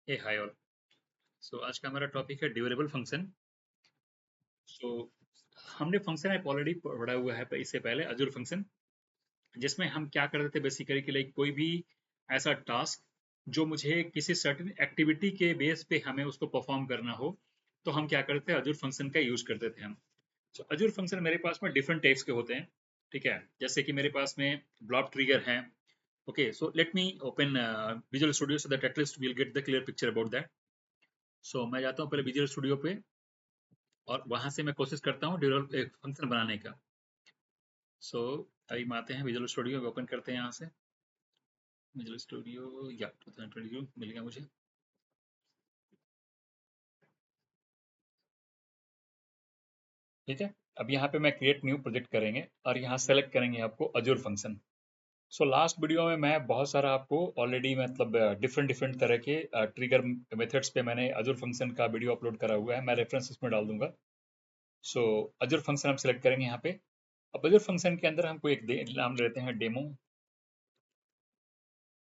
हे hi all. सो आज का हमारा टॉपिक है ड्यूरेबल फंक्शन। सो हमने फंक्शन ऐप ऑलरेडी पढ़ा हुआ है इससे पहले अजूर फंक्शन, जिसमें हम क्या करते थे बेसिकली कि लाइक कोई भी ऐसा टास्क जो मुझे किसी सर्टेन एक्टिविटी के बेस पे हमें उसको परफॉर्म करना हो, तो हम क्या करते हैं, अजूर फंक्शन का यूज करते थे हम। सो अजूर फंक्शन मेरे पास में डिफरेंट टाइप्स के होते हैं। ठीक है, जैसे कि मेरे पास में ब्लॉब ट्रिगर है। Okay, so let me open Visual Studio so that at least we'll get the clear picture about that. So मैं जाता हूँ पहले विजुअल स्टूडियो पे, और वहां से मैं कोशिश करता हूँ ड्यूरल एक फंक्शन बनाने का। सो अभी हम आते हैं विजुअल स्टूडियो, ओपन करते हैं यहाँ से विजुअल स्टूडियो। या 2022 मिल गया मुझे। ठीक है, अब यहाँ पे मैं क्रिएट न्यू प्रोजेक्ट करेंगे और यहाँ सेलेक्ट करेंगे आपको Azzur function. So last video में मैं बहुत सारा आपको ऑलरेडी मतलब डिफरेंट डिफरेंट तरह के ट्रिगर मेथड्स पे मैंने अजूर फंक्शन का वीडियो अपलोड करा हुआ है, मैं रेफरेंस इसमें डाल दूंगा। सो अजूर फंक्शन हम सेलेक्ट करेंगे यहाँ पे। अब अजूर फंक्शन के अंदर हमको एक नाम लेते हैं डेमो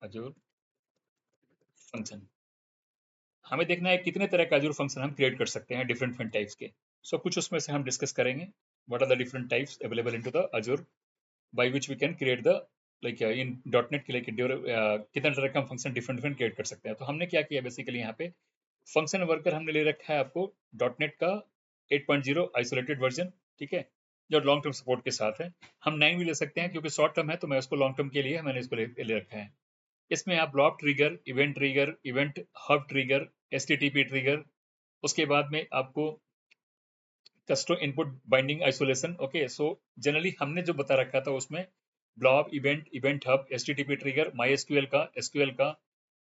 अजूर फंक्शन। हमें देखना है कितने तरह का अजूर फंक्शन हम क्रिएट कर सकते हैं, डिफरेंट डिफरेंट टाइप्स के। सो कुछ उसमें से हम डिस्कस करेंगे। What are the different types available into the Azure by which we can create the like in dot net के लाइक कितने तरह का हम फंक्शन डिफरेंट डिफरेंट क्रिएट कर सकते हैं। तो हमने क्या किया बेसिकली यहाँ पे फंक्शन वर्कर हमने ले रखा है आपको डॉट नेट का 8.0 आइसोलेटेड वर्जन। ठीक है, जो लॉन्ग टर्म सपोर्ट के साथ है। हम 9 भी ले सकते हैं क्योंकि शॉर्ट टर्म है, तो मैं उसको लॉन्ग टर्म के लिए मैंने इसको ले रखा है। इसमें आप block trigger, event hub trigger, STTP trigger, उसके बाद में आपको custom input binding isolation. Okay, so generally हमने जो बता रखा था उसमें blob event hub, STTP trigger, my SQL का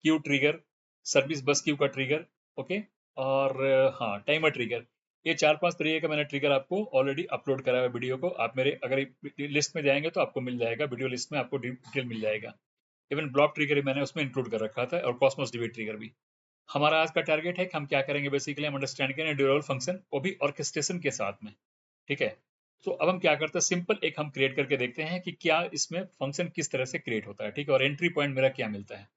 Q trigger, service bus queue का ट्रिगर। ओके, और हाँ टाइमर ट्रिगर। ये 4-5 तरीके का मैंने ट्रिगर आपको ऑलरेडी अपलोड करा है वीडियो को। आप मेरे अगर लिस्ट में जाएंगे तो आपको मिल जाएगा, वीडियो लिस्ट में आपको डिटेल मिल जाएगा। इवन ब्लॉक ट्रिगर भी मैंने उसमें इंक्लूड कर रखा था, और कॉस्मोस डिबी ट्रिगर भी। हमारा आज का टारगेट है कि हम क्या करेंगे बेसिकली, हम अंडरस्टैंड करें ड्यूरेबल फंक्शन, वो भी ऑर्केस्ट्रेशन के साथ में। ठीक है, तो अब हम क्या करते हैं, सिंपल एक हम क्रिएट करके देखते हैं कि क्या इसमें फंक्शन किस तरह से क्रिएट होता है। ठीक है, और एंट्री पॉइंट मेरा क्या मिलता है।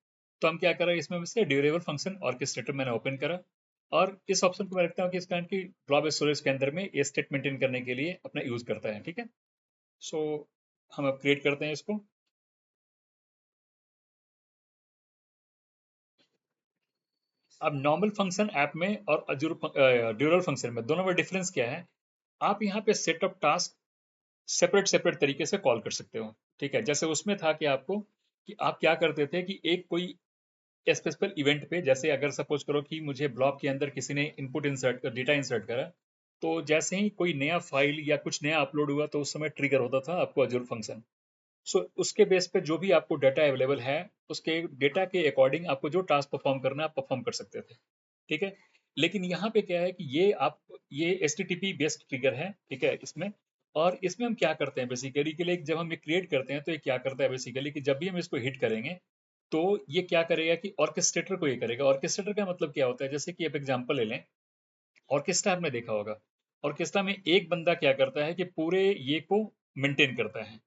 तो हम क्या कर रहे हैं, इसमें से ड्यूरेबल फंक्शन ऑर्केस्ट्रेटर मैंने ओपन करा, और इस ऑप्शन को मैं रखता हूँ कि इसका की ग्लोबल स्टोरेज के अंदर में ये स्टेट मेंटेन करने के लिए अपना यूज करता है। ठीक है, सो हम अब क्रिएट करते हैं इसको। अब नॉर्मल फंक्शन ऐप में और अजूर ड्यूरल फंक्शन में दोनों में डिफरेंस क्या है। आप यहाँ पे set of task separate separate तरीके से कॉल कर सकते हो। ठीक है, जैसे उसमें था कि आपको कि आप क्या करते थे कि एक कोई स्पेसिफिक इवेंट पे, जैसे अगर सपोज करो कि मुझे ब्लॉक के अंदर किसी ने इनपुट इंसर्ट कर डेटा इंसर्ट करा, तो जैसे ही कोई नया फाइल या कुछ नया अपलोड हुआ तो उस समय ट्रिगर होता था आपको अजूर फंक्शन। सो उसके बेस पे जो भी आपको डाटा अवेलेबल है, उसके डेटा के अकॉर्डिंग आपको जो टास्क परफॉर्म करना है आप परफॉर्म कर सकते थे। ठीक है, लेकिन यहाँ पे क्या है कि ये S T T P based trigger है। ठीक है, इसमें और इसमें हम क्या करते हैं बेसिकली के लिए, जब हम ये क्रिएट करते हैं तो ये क्या करता है बेसिकली कि जब भी हम इसको हिट करेंगे तो ये क्या करेगा कि ऑर्केस्ट्रेटर को ये करेगा। ऑर्केस्ट्रेटर का मतलब क्या होता है, जैसे कि आप एग्जांपल ले लें, ऑर्केस्ट्रा आपने देखा होगा। ऑर्केस्ट्रा में एक बंदा क्या करता है कि पूरे ये को मेंटेन करता है,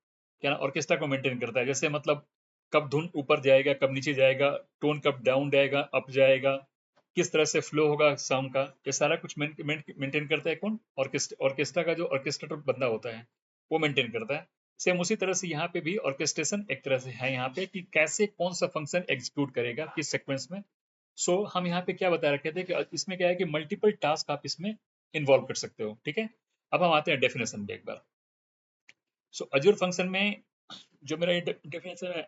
क्या ना, ऑर्केस्ट्रा को मेंटेन करता है। जैसे मतलब कब धुन ऊपर जाएगा, कब नीचे जाएगा, टोन कब डाउन जाएगा, अप जाएगा, किस तरह से फ्लो होगा सॉन्ग का, ये सारा कुछ मेंटेन करता है कौन, ऑर्केस्ट्रा का जो ऑर्केस्ट्रेटर बंदा होता है वो मेंटेन करता है। सेम उसी तरह से यहाँ पे भी ऑर्केस्ट्रेशन एक तरह से है यहाँ पे कि कैसे कौन सा फंक्शन एग्जीक्यूट करेगा किस सीक्वेंस में। सो हम यहाँ पे क्या बता रखे थे कि इसमें क्या है कि मल्टीपल टास्क आप इसमें इन्वॉल्व कर सकते हो। ठीक है, अब हम आते हैं डेफिनेशन पे एक बार। सो अजूर फंक्शन में जो मेरा डेफिनेशन है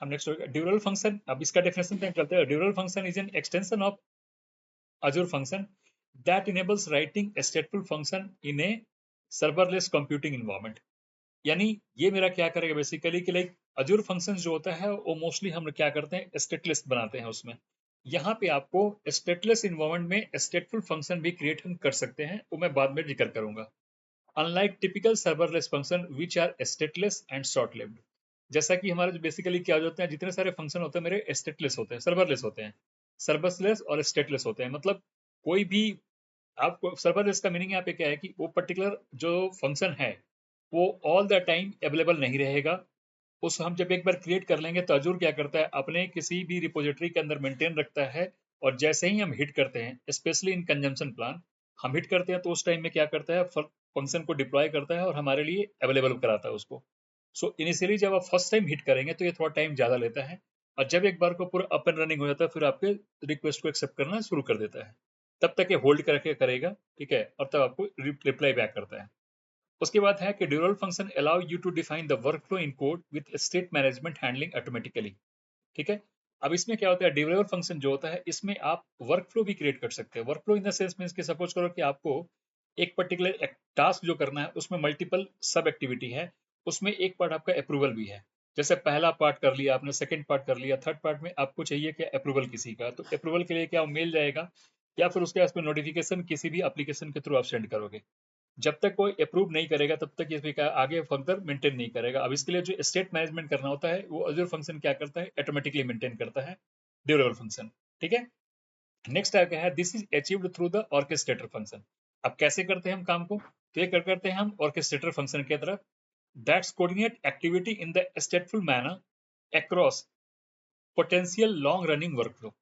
हम नेक्स्ट ड्यूरल फंक्शन। अब इसका डेफिनेशन पे चलते हैं। ड्यूरल function is an extension of Azzur function that enables writing a stateful function in a serverless computing environment। यानी ये मेरा क्या करेगा बेसिकली कि लाइक अजूर फंक्शन जो होता है वो मोस्टली हम क्या करते हैं, स्टेटलेस बनाते हैं उसमें। यहाँ पे आपको स्टेटलेस इन्वायरमेंट में स्टेटफुल फंक्शन भी क्रिएट हम कर सकते हैं, वो मैं बाद में जिक्र करूंगा। Unlike typical serverless function which are stateless and short lived. जैसा कि हमारे जो बेसिकली क्या होता है, जितने सारे फंक्शन होते हैं मेरे स्टेटलेस होते हैं, सर्वरलेस होते हैं। सर्वरलेस और स्टेटलेस होते हैं, मतलब कोई भी आपको सर्वरलेस का मीनिंग यहाँ पे क्या है कि वो पर्टिकुलर जो फंक्शन है वो ऑल द टाइम अवेलेबल नहीं रहेगा। उस हम जब एक बार क्रिएट कर लेंगे तो अजूर क्या करता है, अपने किसी भी रिपोजिटरी के अंदर मेंटेन रखता है, और जैसे ही हम हिट करते हैं, स्पेशली इन कंजम्पशन प्लान, हम हिट करते हैं तो उस टाइम में क्या करता है, फंक्शन को डिप्लॉय करता है और हमारे लिए अवेलेबल कराता है उसको। सो इनिशियली जब आप फर्स्ट टाइम हिट करेंगे तो ये थोड़ा टाइम ज़्यादा लेता है, और जब एक बार को पूरा अप एंड रनिंग हो जाता है, फिर आपके रिक्वेस्ट को एक्सेप्ट करना शुरू कर देता है। तब तक ये होल्ड करके करेगा, ठीक है, और तब आपको रिप्लाई बैक करता है। उसके बाद है कि durable function allow you to define the workflow in code with state management handling automatically. ठीक है। अब इसमें क्या होता है, ड्यूरेबल फंक्शन जो होता है, इसमें आप वर्क फ्लो भी क्रिएट कर सकते हैं। Work flow in the sense means कि सपोज करो कि आपको एक पर्टिकुलर टास्क जो करना है, उसमें मल्टीपल सब एक्टिविटी है, उसमें एक पार्ट आपका अप्रूवल भी है। जैसे पहला पार्ट कर लिया आपने, सेकंड पार्ट कर लिया, थर्ड पार्ट में आपको चाहिए क्या, अप्रूवल किसी का, तो अप्रूवल के लिए क्या मेल जाएगा, या फिर उसके पास में नोटिफिकेशन किसी भी एप्लीकेशन के थ्रू आप सेंड करोगे। जब तक कोई अप्रूव नहीं करेगा तब तक ये आगे फर्दर मेंटेन नहीं करेगा। अब इसके लिए जो स्टेट मैनेजमेंट करना होता है, वो अजूर फंक्शन क्या करता है, ऑटोमेटिकली मेंटेन करता है, ड्यूरेबल फंक्शन। ठीक है। नेक्स्ट क्या है, this is achieved through the orchestrator function. अब कैसे करते हैं हम काम को, तो ये करते हैं हम ऑर्केस्ट्रेटर फंक्शन की तरफ, that's coordinate activity in the स्टेटफुल manner across potential long running workflow.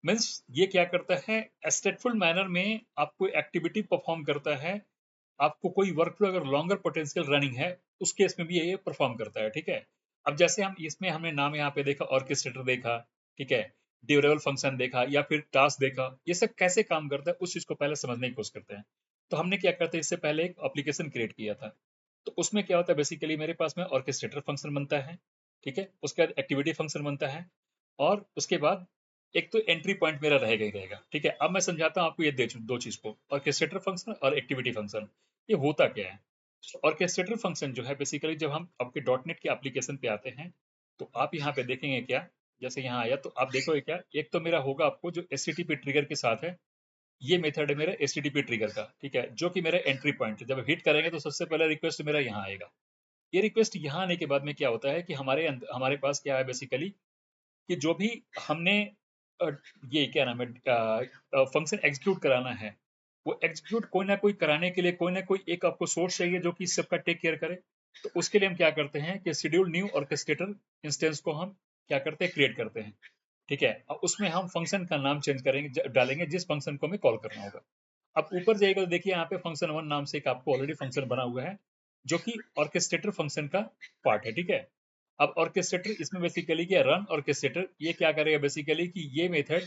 Means ये क्या करता है, स्टेटफुल मैनर में आपको एक्टिविटी परफॉर्म करता है। आपको कोई वर्कफ्लो अगर लॉन्गर पोटेंशियल रनिंग है, उस केस में भी ये परफॉर्म करता है। ठीक है। अब जैसे हम इसमें हमने नाम यहाँ पे देखा, ऑर्केस्ट्रेटर देखा, ठीक है, ड्यूरेबल फंक्शन देखा, या फिर टास्क देखा, ये सब कैसे काम करता है उस चीज को पहले समझने की कोशिश करते हैं। तो हमने क्या करते हैं, इससे पहले एक एप्लीकेशन क्रिएट किया था। तो उसमें क्या होता है, बेसिकली मेरे पास में ऑर्केस्ट्रेटर फंक्शन बनता है, ठीक है, उसके बाद एक्टिविटी फंक्शन बनता है, और उसके बाद एक तो एंट्री पॉइंट मेरा रहेगा ही रहेगा। ठीक है। अब मैं समझाता हूँ आपको ये दो चीज को, ऑर्केस्ट्रेटर फंक्शन और एक्टिविटी फंक्शन, ये होता क्या है। ऑर्केस्ट्रेटर फंक्शन जो है, बेसिकली जब हम आपके डॉट नेट के एप्लीकेशन पे आते हैं, तो आप यहाँ पे देखेंगे क्या, जैसे यहाँ आया तो आप देखोगे क्या, एक तो मेरा होगा आपको जो HTTP ट्रिगर के साथ है, ये मेथड है मेरा HTTP ट्रिगर का, ठीक है, जो कि मेरा एंट्री पॉइंट है। जब हिट करेंगे तो सबसे पहले रिक्वेस्ट मेरा यहाँ आएगा। ये रिक्वेस्ट यहाँ आने के बाद में क्या होता है कि हमारे पास क्या है, बेसिकली कि जो भी हमने अ, ये क्या नाम है, फंक्शन एग्जीक्यूट कराना है, वो एग्जीक्यूट कोई ना कोई कराने के लिए कोई ना कोई एक आपको सोर्स चाहिए जो कि इस सबका टेक केयर करे। तो उसके लिए हम क्या करते हैं कि शेड्यूल न्यू ऑर्केस्ट्रेटर इंस्टेंस को हम क्या करते हैं, क्रिएट करते हैं। ठीक है। और उसमें हम फंक्शन का नाम चेंज करेंगे, डालेंगे जिस फंक्शन को हमें कॉल करना होगा। अब ऊपर जाइएगा तो देखिए यहाँ पे फंक्शन वन नाम से एक आपको ऑलरेडी फंक्शन बना हुआ है, जो कि ऑर्केस्ट्रेटर फंक्शन का पार्ट है। ठीक है। अब ऑर्केस्ट्रेटर इसमें बेसिकली क्या, रन ऑर्केस्ट्रेटर ये क्या करेगा, बेसिकली कि ये मेथड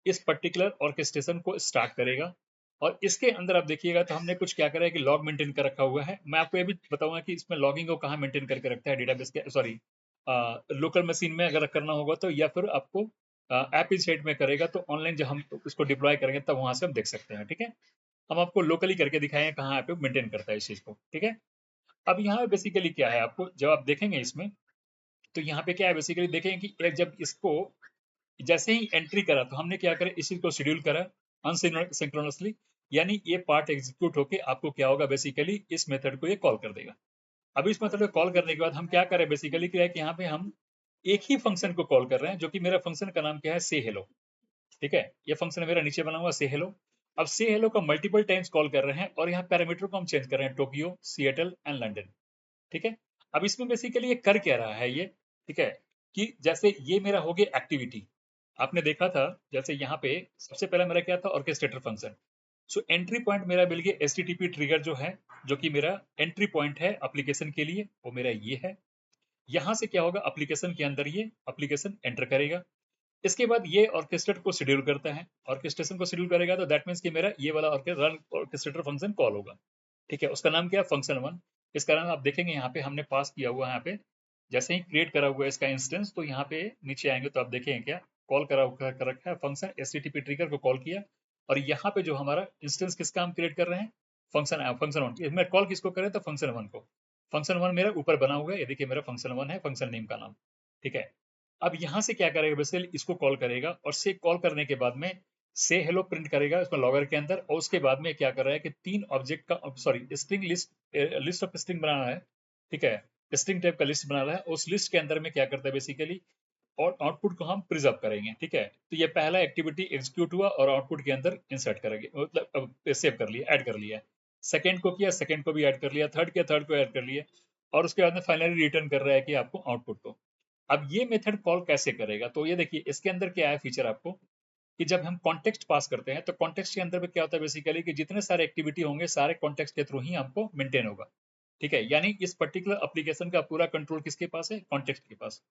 इस पर्टिकुलर ऑर्केस्ट्रेशन को स्टार्ट करेगा। और इसके अंदर आप देखिएगा तो हमने कुछ क्या करा है कि लॉग मेंटेन कर रखा हुआ है। मैं आपको ये भी बताऊंगा कि इसमें लॉगिंग को कहाँ मेंटेन करके रखता है, डेटाबेस के, सॉरी, लोकल मशीन में अगर करना होगा तो, या फिर आपको ऐप इंस्टेंट में करेगा तो ऑनलाइन जब हम इसको डिप्लॉय करेंगे तब वहां से हम देख सकते हैं। ठीक है। हम आपको लोकली करके दिखाएंगे कहाँ ऐप मेंटेन करता है इस चीज को। ठीक है। अब यहाँ बेसिकली क्या है, आपको जब आप देखेंगे इसमें, तो यहाँ पे क्या है, बेसिकली देखेंगे कि जब इसको जैसे ही एंट्री करा तो हमने क्या करा, इस चीज को शेड्यूल करा अनसिंक्रोनसली, यानी ये पार्ट एग्जीक्यूट होके आपको क्या होगा, बेसिकली इस मेथड को ये कॉल कर देगा। अब इस मेथड को कॉल करने के बाद हम क्या करें, बेसिकली क्या है कि यहाँ पे हम एक ही फंक्शन को कॉल कर रहे हैं, जो कि मेरा फंक्शन का नाम क्या है, से हेलो। ठीक है। ये फंक्शन मेरा नीचे बना हुआ से हेलो। अब से हेलो का मल्टीपल टाइम्स कॉल कर रहे हैं, और यहाँ पैरामीटर को हम चेंज कर रहे हैं, टोक्यो, सिएटल एंड लंदन। ठीक है। अब इसमें बेसिकली ये कर क्या रहा है ये, ठीक है, कि जैसे ये मेरा हो गया एक्टिविटी, आपने देखा था, जैसे यहाँ पे सबसे पहला मेरा क्या था, orchestrator function. So entry point मेरा मिल गया HTTP ट्रिगर जो है, जो कि मेरा एंट्री पॉइंट है एप्लीकेशन के लिए, वो मेरा ये है। यहाँ से क्या होगा, एप्लीकेशन के अंदर ये एप्लीकेशन एंटर करेगा। इसके बाद ये ऑर्केस्ट्रेटर को शेड्यूल करता है, ऑर्केस्ट्रेशन को शेड्यूल करेगा तो दैट मीन्स कि मेरा ये वाला रन ऑर्केस्ट्रेटर फंक्शन कॉल होगा। ठीक है। उसका नाम क्या है, फंक्शन वन। इस कारण आप देखेंगे यहाँ पे हमने पास किया हुआ है, यहाँ पे जैसे ही क्रिएट करा हुआ है इसका इंस्टेंस, तो यहाँ पे नीचे आएंगे तो आप देखेंगे क्या कॉल कर रखा है, फंक्शन HTTP ट्रिगर को कॉल किया। और यहाँ पे जो हमारा इंस्टेंस किसका हम क्रिएट कर रहे हैं, फंक्शन फंक्शन वन। इसमें कॉल किसको करें, तो फंक्शन वन को। फंक्शन वन मेरा ऊपर बना हुआ है, ये देखिए मेरा फंक्शन वन है, फंक्शन नेम का नाम। ठीक है। अब यहाँ से क्या करेगा, बेसिकली इसको कॉल करेगा, और से कॉल करने के बाद में से हेलो प्रिंट करेगा उसमें लॉगर के अंदर। और उसके बाद में क्या कर रहा है कि तीन ऑब्जेक्ट का, sorry, string list, list of string बना रहा है। ठीक है। स्ट्रिंग टाइप का लिस्ट बना रहा है, उस लिस्ट के अंदर में क्या करता है, बेसिकली और आउटपुट को हम प्रिजर्व करेंगे। ठीक है। तो ये पहला एक्टिविटी एग्जीक्यूट हुआ और आउटपुट के अंदर इंसर्ट करेंगे, मतलब सेव कर लिया, ऐड कर लिया। सेकंड को किया, सेकंड को भी ऐड कर लिया, थर्ड किया, थर्ड को ऐड कर लिया। और उसके बाद में फाइनली रिटर्न कर रहा है कि आपको आउटपुट को। अब ये मेथड कॉल कैसे करेगा, तो ये देखिए इसके अंदर क्या है फीचर आपको, कि जब हम कॉन्टेक्स्ट पास करते हैं तो कॉन्टेक्स्ट के अंदर में क्या होता है बेसिकली, कि जितने सारे एक्टिविटी होंगे सारे कॉन्टेक्स्ट के थ्रू ही आपको मेंटेन होगा। ठीक है, यानी इस पर्टिकुलर एप्लीकेशन का पूरा कंट्रोल किसके पास है, कॉन्टेक्स्ट के पास।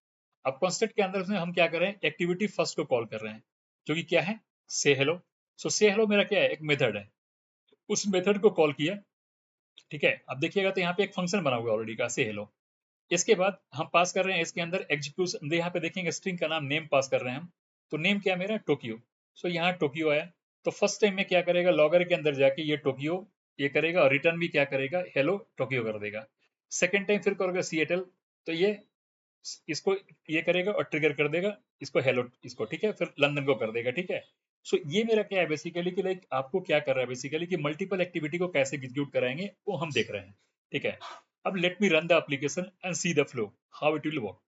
अब कॉन्टेक्स्ट के अंदर में हम क्या कर रहे हैं, एक्टिविटी फर्स्ट को कॉल कर रहे हैं, जो कि क्या है, से हेलो। सो से हेलो मेरा क्या है, एक मेथड है, उस मेथड को कॉल किया। ठीक है, अब देखिएगा तो यहाँ पे एक फंक्शन बना हुआ है ऑलरेडी का, से हेलो। इसके बाद हम पास कर रहे हैं इसके अंदर एग्जीक्यूशन, यहाँ पे देखेंगे स्ट्रिंग का नाम नेम पास कर रहे हैं हम। तो नेम क्या है मेरा, टोक्यो। सो यहाँ टोक्यो आया। तो फर्स्ट टाइम में क्या करेगा, लॉगर के अंदर जाके ये टोक्यो ये करेगा, और रिटर्न भी क्या करेगा, हेलो टोक्यो कर देगा। सेकेंड टाइम फिर करोगे सिएटल, तो ये इसको ये करेगा और ट्रिगर कर देगा इसको, हेलो इसको, ठीक है, फिर लंदन को कर देगा। ठीक है, सो ये मेरा क्या है बेसिकली, कि लाइक आपको क्या कर रहा है बेसिकली, कि मल्टीपल एक्टिविटी को कैसे एग्जीक्यूट कराएंगे वो हम देख रहे हैं। ठीक है, अब let me run the application and see the flow how it will work.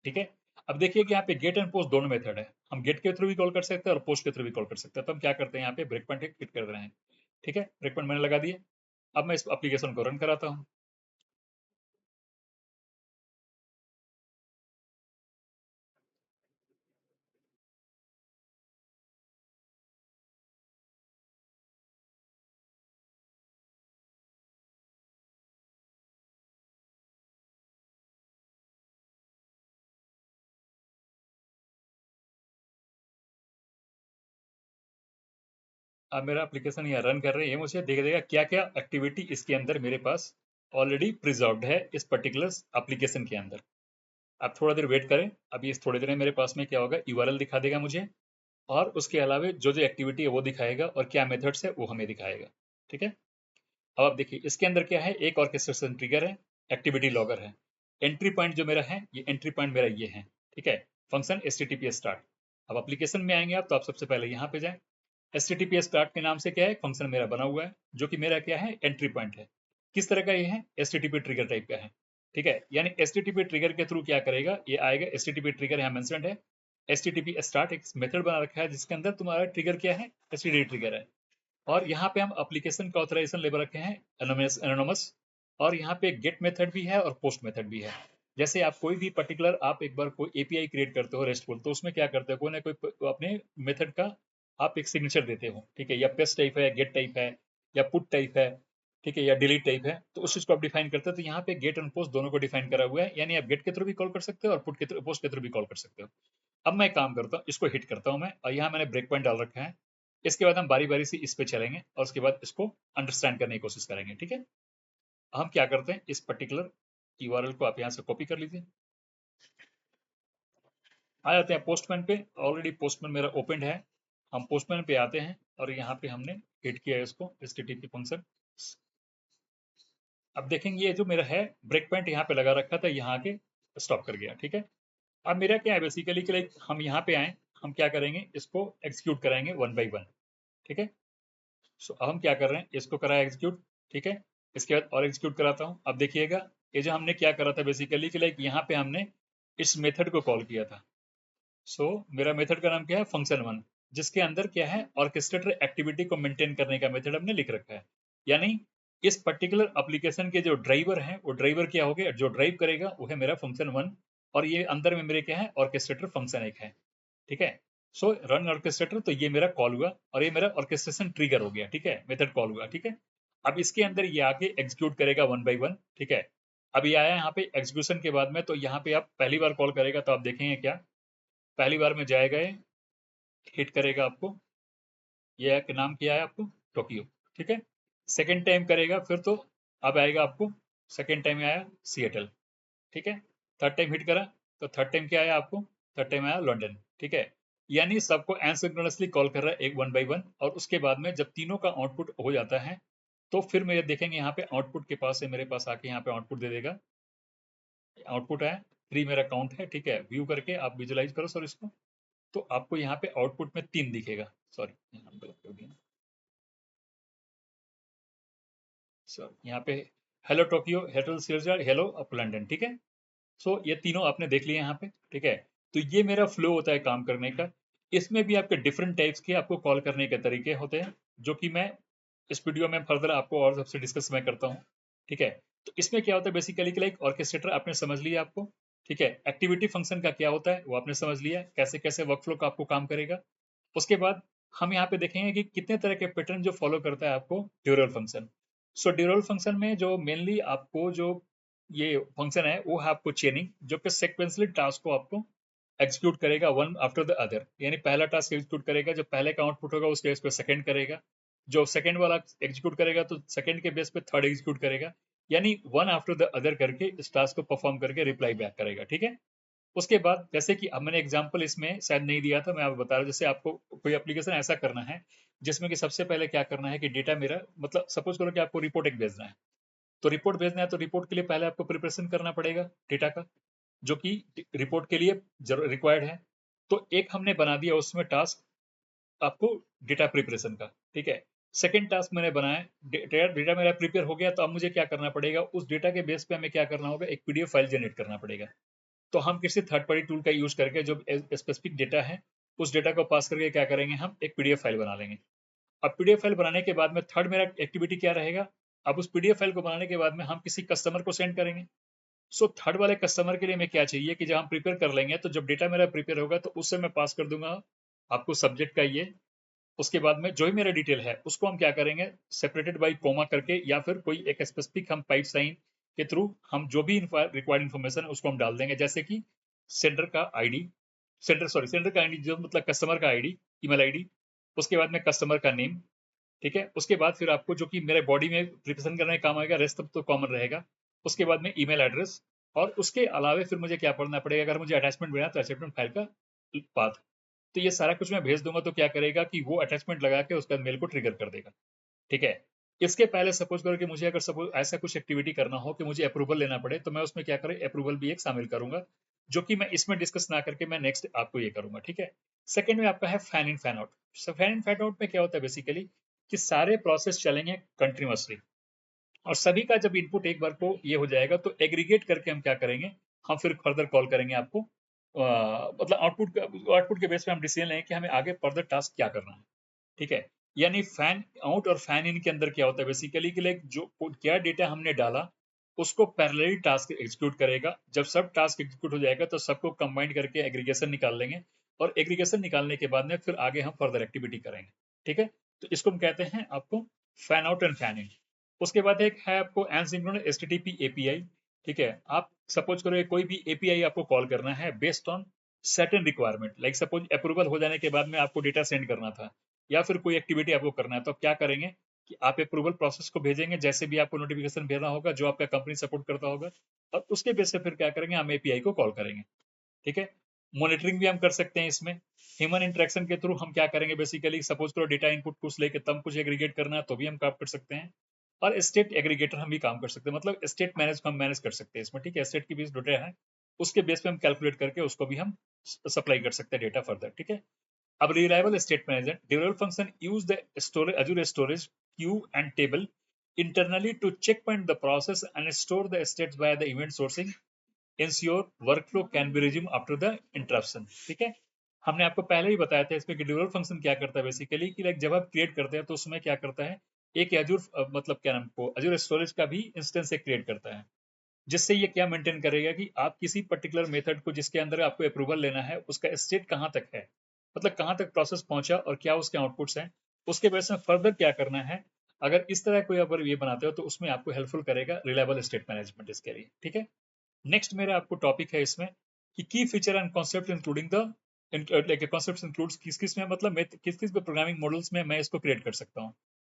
ठीक है, अब देखिए कि यहाँ पे गेट एंड पोस्ट दोनों मेथड है, हम गेट के थ्रू भी कॉल कर सकते हैं और पोस्ट के थ्रू भी कॉल कर सकते हैं। तो हम क्या करते हैं, यहाँ पे ब्रेक पॉइंट हिट कर रहे हैं। ठीक है, ब्रेक पॉइंट मैंने लगा दिए। अब मैं इस एप्लीकेशन को रन कराता हूँ। अब मेरा एप्लीकेशन यहाँ रन कर रही है, मुझे देख देगा क्या क्या एक्टिविटी इसके अंदर मेरे पास ऑलरेडी प्रिजर्व्ड है इस पर्टिकुलर एप्लीकेशन के अंदर। आप थोड़ा देर वेट करें, अभी इस थोड़ी देर में मेरे पास में क्या होगा, यूआरएल दिखा देगा मुझे, और उसके अलावा जो जो एक्टिविटी है वो दिखाएगा, और क्या मेथड्स है वो हमें दिखाएगा। ठीक है, अब आप देखिए इसके अंदर क्या है, एक ऑर्केस्ट्रेशन ट्रिगर है, एक्टिविटी लॉगर है, एंट्री पॉइंट जो मेरा है, ये एंट्री पॉइंट मेरा ये है। ठीक है, फंक्शन एचटीटीपी स्टार्ट। अब एप्लीकेशन में आएंगे आप, तो आप सबसे पहले यहाँ पे जाएं। एचटीटीपी स्टार्ट के नाम से क्या है, फंक्शन मेरा बना हुआ है, जो कि मेरा क्या है, एंट्री पॉइंट है। किस तरह का ये है, एचटीटीपी ट्रिगर टाइप का है। ठीक है, यानी एचटीटीपी ट्रिगर के थ्रू क्या करेगा, ये आएगा, एचटीटीपी ट्रिगर यहाँ मेंशन्ड है। एचटीटीपी स्टार्ट एक मेथड बना रखा है जिसके अंदर तुम्हारा ट्रिगर क्या है, एचटीटीपी ट्रिगर है। और यहाँ पे हम एप्लीकेशन का ऑथराइजेशन ले रखे हैं एनोनमस। और यहाँ पे गेट मेथड भी है और पोस्ट मेथड भी है। जैसे आप कोई भी पर्टिकुलर, आप एक बार कोई एपीआई क्रिएट करते हो रेस्टफुल, तो उसमें क्या करते हो, कोई ना कोई अपने मेथड का आप एक सिग्नेचर देते हो। ठीक है, या पेस्ट टाइप है, गेट टाइप है, या पुट टाइप है, ठीक है, या डिलीट टाइप है, तो उस चीज को आप डिफाइन करते हो। तो यहाँ पे गेट एंड पोस्ट दोनों को डिफाइन करा हुआ है, यानी आप गेट के थ्रू भी कॉल कर सकते हो और पुट के थ्रू, पोस्ट के थ्रू भी कॉल कर सकते हो। अब मैं काम करता हूँ, इसको हिट करता हूँ मैं, और यहाँ मैंने ब्रेक पॉइंट डाल रखा है। इसके बाद हम बारी बारी से इस पे चलेंगे, और उसके बाद इसको अंडरस्टैंड करने की कोशिश करेंगे। ठीक है, हम क्या करते हैं, इस पर्टिकुलर यूआरएल को आप यहाँ से कॉपी कर लीजिए। आ जाते हैं पोस्टमैन पे, ऑलरेडी पोस्टमैन मेरा ओपन है। हम पोस्टमैन पे आते हैं, और यहाँ पे हमने हिट किया है इसको, एचटीटीपी फंक्शन। अब देखेंगे ये जो मेरा है ब्रेक पॉइंट यहाँ पे लगा रखा था, यहाँ के स्टॉप कर गया। ठीक है, अब मेरा क्या है बेसिकली, कि लाइक हम यहाँ पे आए, हम क्या करेंगे, इसको एग्जीक्यूट कराएंगे वन बाई वन। ठीक है, सो अब हम क्या कर रहे हैं, इसको कराया एग्जीक्यूट। ठीक है, इसके बाद और एग्जीक्यूट कराता हूँ। अब देखिएगा ये जो हमने क्या करा था बेसिकली, कि लाइक यहाँ पे हमने इस मेथड को कॉल किया था। सो मेरा मेथड का नाम क्या है, फंक्शन वन, जिसके अंदर क्या है, ऑर्केस्ट्रेटर एक्टिविटी को मेंटेन करने का मेथड हमने लिख रखा है। यानी इस पर्टिकुलर एप्लीकेशन के जो ड्राइवर है, वो ड्राइवर क्या हो गया, जो ड्राइव करेगा वो है मेरा फंक्शन वन। और ये अंदर में मेरे क्या है, ऑर्केस्ट्रेटर फंक्शन एक है। ठीक है, सो रन ऑर्केस्ट्रेटर, तो ये मेरा कॉल हुआ, और ये मेरा ऑर्केस्ट्रेशन ट्रिगर हो गया। ठीक है, मेथड कॉल हुआ। ठीक है, अब इसके अंदर ये आके एग्जीक्यूट करेगा वन बाई वन। ठीक है, अब ये आया यहाँ पे एग्जीक्यूशन के बाद में, तो यहाँ पे आप पहली बार कॉल करेगा तो आप देखेंगे क्या, पहली बार में जाएगा ये, हिट करेगा आपको, ये है कि नाम क्या है आपको, टोक्यो। ठीक है, सेकेंड टाइम करेगा फिर, तो अब आएगा आपको, सेकेंड टाइम में आया सिएटल। ठीक है, थर्ड टाइम हिट करा, तो थर्ड टाइम क्या आया आपको, थर्ड टाइम आया लंदन। ठीक है, यानी सबको एसिंक्रोनसली कॉल कर रहा है एक वन बाई वन। और उसके बाद में जब तीनों का आउटपुट हो जाता है, तो फिर मेरे देखेंगे यहाँ पे आउटपुट के पास है, मेरे पास आके यहाँ पे आउटपुट दे देगा। आउटपुट है 3 मेरा काउंट है। ठीक है, व्यू करके आप विजुलाइज करो सर इसको, तो आपको यहाँ पे आउटपुट में 3 दिखेगा। सॉरी, यहाँ गलत कर दिया सर, यहाँ पे हेलो टोक्यो, हेलो सिरजा, हेलो अप लंदन। ठीक है, सो ये तीनों आपने देख लिए यहाँ पे। ठीक है, तो ये मेरा फ्लो होता है काम करने का। इसमें भी आपके डिफरेंट टाइप्स के आपको कॉल करने के तरीके होते हैं, जो कि मैं इस वीडियो में फर्दर आपको और सबसे डिस्कस मैं करता हूँ। ठीक है, तो इसमें क्या होता है बेसिकली कि लाइक ऑर्केस्ट्रेटर आपने समझ लिया आपको, ठीक है। एक्टिविटी फंक्शन का क्या होता है वो आपने समझ लिया, कैसे कैसे वर्कफ्लो का आपको काम करेगा। उसके बाद हम यहाँ पे देखेंगे कि कितने तरह के पैटर्न जो फॉलो करता है आपको ड्यूरल फंक्शन। सो ड्यूरल फंक्शन में जो मेनली आपको जो ये फंक्शन है वो है आपको चेनिंग, जो कि सेक्वेंसली टास्क को आपको एग्जीक्यूट करेगा वन आफ्टर द अदर, यानी पहला टास्क एग्जीक्यूट करेगा, जो पहले का आउटपुट होगा उसके बेस पे सेकंड करेगा, जो सेकंड वाला एग्जीक्यूट करेगा तो सेकंड के बेस पे थर्ड एग्जीक्यूट करेगा, यानी वन आफ्टर द अदर करके इस टास्क को परफॉर्म करके रिप्लाई बैक करेगा, ठीक है। उसके बाद जैसे कि अब मैंने एग्जांपल इसमें शायद नहीं दिया था, मैं आपको बता रहा हूँ, जैसे आपको कोई एप्लीकेशन ऐसा करना है जिसमें कि सबसे पहले क्या करना है कि डेटा मेरा मतलब सपोज करो कि आपको रिपोर्ट एक भेजना है, तो रिपोर्ट भेजना है तो रिपोर्ट के लिए पहले आपको प्रिपरेशन करना पड़ेगा डेटा का, जो कि रिपोर्ट के लिए रिक्वायर्ड है। तो एक हमने बना दिया उसमें टास्क आपको डेटा प्रिपरेशन का, ठीक है। सेकंड टास्क मैंने बनाया, डेटा मेरा प्रिपेयर हो गया, तो अब मुझे क्या करना पड़ेगा, उस डेटा के बेस पे हमें क्या करना होगा, एक पीडीएफ फाइल जनरेट करना पड़ेगा। तो हम किसी थर्ड पार्टी टूल का यूज करके जो स्पेसिफिक डेटा है उस डेटा को पास करके क्या करेंगे, हम एक पीडीएफ फाइल बना लेंगे। अब पीडीएफ फाइल बनाने के बाद में थर्ड मेरा एक्टिविटी क्या रहेगा, अब उस पीडीएफ फाइल को बनाने के बाद में हम किसी कस्टमर को सेंड करेंगे। सो थर्ड वाले कस्टमर के लिए मैं क्या चाहिए कि जब हम प्रिपेयर कर लेंगे तो जब डेटा मेरा प्रिपेयर होगा तो उससे मैं पास कर दूंगा आपको सब्जेक्ट का ये, उसके बाद में जो भी मेरा डिटेल है उसको हम क्या करेंगे, सेपरेटेड बाई कोमा करके या फिर कोई एक स्पेसिफिक हम पाइप साइन के थ्रू हम जो भी रिक्वायर्ड इन्फॉर्मेशन है उसको हम डाल देंगे, जैसे कि सेंडर का आईडी, सेंडर का आईडी जो मतलब कस्टमर का आईडी, ईमेल आईडी, उसके बाद में कस्टमर का नेम, ठीक है। उसके बाद फिर आपको जो कि मेरे बॉडी में प्रिपरेशन करने का काम आएगा, रेस्ट सब तो कॉमन रहेगा। उसके बाद में ईमेल एड्रेस, और उसके अलावा फिर मुझे क्या पढ़ना पड़ेगा, अगर मुझे अटैचमेंट भेजना तो अटैचमेंट फाइल का पाथ। तो ये सारा कुछ मैं भेज दूंगा तो क्या करेगा कि वो अटैचमेंट लगा के उसका मेल को ट्रिगर कर देगा, ठीक है। इसके पहले सपोज करो कि मुझे अगर सपोज ऐसा कुछ एक्टिविटी करना हो कि मुझे अप्रूवल लेना पड़े, तो मैं उसमें क्या करूँ, अप्रूवल भी एक शामिल करूंगा, जो कि मैं इसमें डिस्कस ना करके मैं नेक्स्ट आपको ये करूंगा, ठीक है। सेकंड में आपका है fan in fan out. Fan in fan out में क्या होता है बेसिकली कि सारे प्रोसेस चलेंगे कंटिन्यूअसली, और सभी का जब इनपुट एक बार को ये हो जाएगा तो एग्रीगेट करके हम क्या करेंगे, हम फिर फर्दर कॉल करेंगे आपको, मतलब आउटपुट के बेस पे हम डिसीजन लेंगे कि हमें आगे फर्दर टास्क क्या करना है, ठीक है। यानी फैन आउट और फैन इन के अंदर क्या होता है बेसिकली कि लाइक जो क्या डेटा हमने डाला उसको पैरेलली टास्क एग्जीक्यूट करेगा, जब सब टास्क एग्जीक्यूट हो जाएगा तो सबको कंबाइन करके एग्रीगेशन निकाल लेंगे, और एग्रीगेशन निकालने के बाद में फिर आगे हम फर्दर एक्टिविटी करेंगे, ठीक है। तो इसको हम कहते हैं आपको fan out and fan in. उसके बाद एक है आपको एसिंक्रोनस एचटीटीपी एपीआई, ठीक है। आप सपोज करो कोई भी एपीआई आपको कॉल करना है based on certain requirement, like suppose approval हो जाने के बाद में आपको डेटा सेंड करना था या फिर कोई एक्टिविटी आपको करना है, तो आप क्या करेंगे कि आप अप्रूवल प्रोसेस को भेजेंगे, जैसे भी आपको नोटिफिकेशन भेजना होगा जो आपका कंपनी सपोर्ट करता होगा, और उसके बेस से फिर क्या करेंगे, हम एपीआई को कॉल करेंगे, ठीक है। मॉनिटरिंग भी हम कर सकते हैं इसमें, ह्यूमन इंटरेक्शन के थ्रू हम क्या करेंगे बेसिकली, सपोज करो डेटा इनपुट कुछ लेके तब कुछ एग्रीगेट करना है तो भी हम काम कर सकते हैं, और स्टेट एग्रीगेटर हम भी काम कर सकते हैं, मतलब स्टेट मैनेज हम मैनेज कर सकते हैं इसमें, ठीक है। स्टेट की बीच डेटा है उसके बेस पे हम कैलकुलेट करके उसको भी हम सप्लाई कर सकते हैं डेटा फर्दर, ठीक है। अब reliable state management, develop function use the storage, Azure storage queue and table internally to checkpoint the process and store the states via the event sourcing. Ensure workflow can be resumed after the interruption. ठीक है। हमने आपको पहले ही बताया था इसमें कि develop function क्या करता है बेसिकली कि लाइक जब आप क्रिएट करते हैं तो उसमें क्या करता है, एक Azure मतलब क्या नाम को Azure स्टोरेज का भी इंस्टेंस क्रिएट करता है, जिससे ये क्या मेंटेन करेगा कि आप किसी पर्टिकुलर मेथड को जिसके अंदर आपको अप्रूवल लेना है उसका स्टेट कहाँ तक है, मतलब कहाँ तक प्रोसेस पहुंचा और क्या उसके आउटपुट्स हैं, उसके बेस में फर्दर क्या करना है। अगर इस तरह कोई अगर ये बनाते हो तो उसमें आपको हेल्पफुल करेगा रिलायबल स्टेट मैनेजमेंट इसके लिए, ठीक है। नेक्स्ट मेरा आपको टॉपिक है इसमें कि की feature and concept including the like concept includes किस किस में, मतलब मैं किस किस प्रोग्रामिंग मॉडल्स में मैं इसको क्रिएट कर सकता हूँ।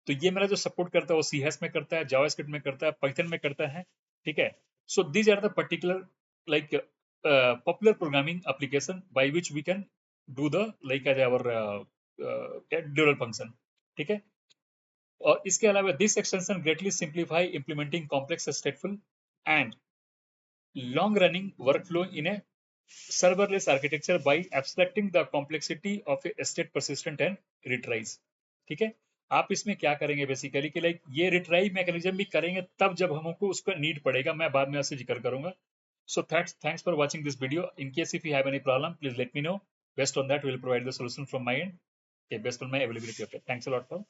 तो ये मेरा जो सपोर्ट करता है वो सी में करता है, जावास्क्रिप्ट में करता है, पाइथन में करता है, ठीक है। So these are the particular like popular programming application by which we can do the like as our dual function, ठीक है। और इसके अलावा this extension greatly simplify implementing complex stateful and long running workflow in a serverless architecture by abstracting the complexity of a state persistent and retries, ठीक है। आप इसमें क्या करेंगे बेसिकली कि लाइक ये रिट्राई मैकेनिज्म भी करेंगे तब जब हमको उसका नीड पड़ेगा, मैं बाद में आपसे जिक्र करूंगा। So thanks for watching this video. In case if you have any problem, please let me know. Based on that, we will provide the solution from my end. Okay, based on my availability. Okay, thanks a lot for